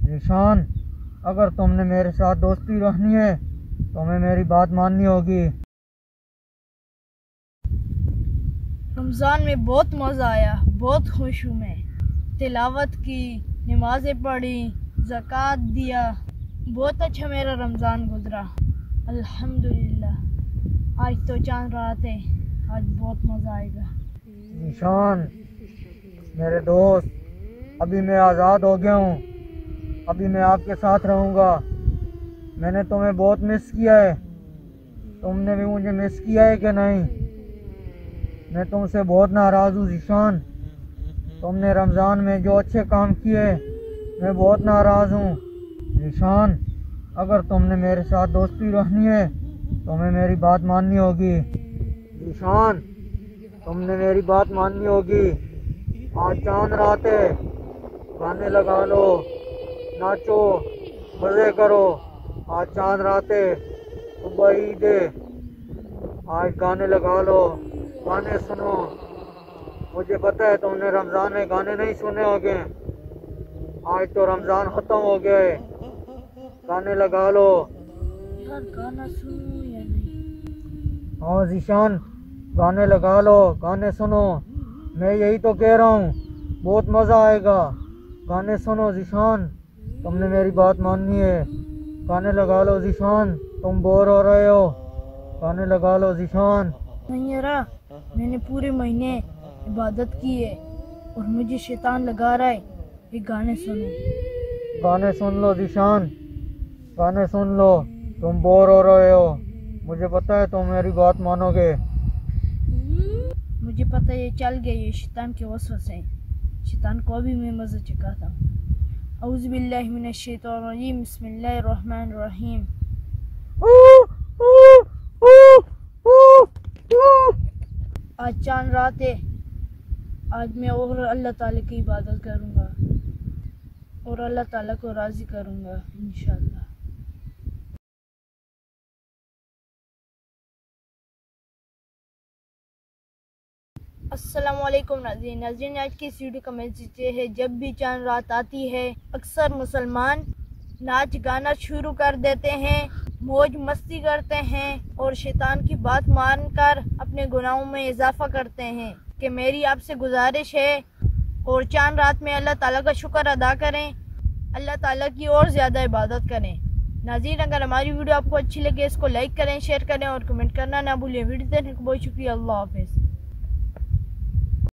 निशान, अगर तुमने मेरे साथ दोस्ती रखनी है तुम्हें मेरी बात माननी होगी। रमज़ान में बहुत मज़ा आया, बहुत खुश हूँ मैं। तिलावत की, नमाज़ें पढ़ी, ज़कात दिया, बहुत अच्छा मेरा रमज़ान गुजरा अल्हम्दुलिल्लाह। आज तो चांद रात है, आज बहुत मज़ा आएगा। निशान मेरे दोस्त, अभी मैं आज़ाद हो गया हूँ, अभी मैं आपके साथ रहूँगा। मैंने तुम्हें बहुत मिस किया है, तुमने भी मुझे मिस किया है कि नहीं? मैं तुमसे बहुत नाराज़ हूँ ज़ीशान, तुमने रमज़ान में जो अच्छे काम किए मैं बहुत नाराज़ हूँ। ज़ीशान, अगर तुमने मेरे साथ दोस्ती रखनी है तुम्हें मेरी बात माननी होगी। ज़ीशान, तुमने मेरी बात माननी होगी। आज चांद रात है, गाने लगा लो, नाचो, मज़े करो। आज चांद रात है, सुबह ईद है, आज गाने लगा लो, गाने सुनो। मुझे पता है तुमने रमज़ान में गाने नहीं सुने होंगे, आज तो रमज़ान ख़त्म हो गया है, गाने लगा लो। यार गाना सुनूं या नहीं? हाँ ज़ीशान, गाने लगा लो, गाने सुनो। मैं यही तो कह रहा हूँ, बहुत मज़ा आएगा। गाने सुनो ज़ीशान, तुमने मेरी बात माननी है। गाने लगा लो ज़ीशान, तुम बोर हो रहे हो, गाने लगा लो ज़ीशान। नहीं यारा, मैंने पूरे महीने इबादत की है और मुझे शैतान लगा रहा है, ये गाने सुनो। गाने सुन लो ज़ीशान, गाने सुन लो, तुम बोर हो रहे हो, मुझे पता है तुम मेरी बात मानोगे। मुझे पता है, ये चल गया, ये शैतान के वसवसे हैं। शैतान को अभी मैं मज़ा चखाता हूँ। औज़ु बिल्लाहि मिनश शैतानिर रजीम, बिस्मिल्लाहिर रहमानिर रहीम। आज चांद रात है, आज मैं और अल्लाह ताला की इबादत करूँगा और अल्लाह ताला को राज़ी करूँगा इंशाअल्लाह। अस्सलामुअलैकुम नाज़रीन, आज की इस वीडियो का मैसेज ये है, जब भी चांद रात आती है अक्सर मुसलमान नाच गाना शुरू कर देते हैं, मौज मस्ती करते हैं और शैतान की बात मानकर अपने गुनाहों में इजाफा करते हैं। कि मेरी आपसे गुजारिश है और चांद रात में अल्लाह ताला का शुक्र अदा करें, अल्लाह ताला की और ज़्यादा इबादत करें। नाज़रीन, अगर हमारी वीडियो आपको अच्छी लगे इसको लाइक करें, शेयर करें और कमेंट करना ना भूलें। वीडियो देखने को बहुत शुक्रिया। अल्लाह हाफ़िज़।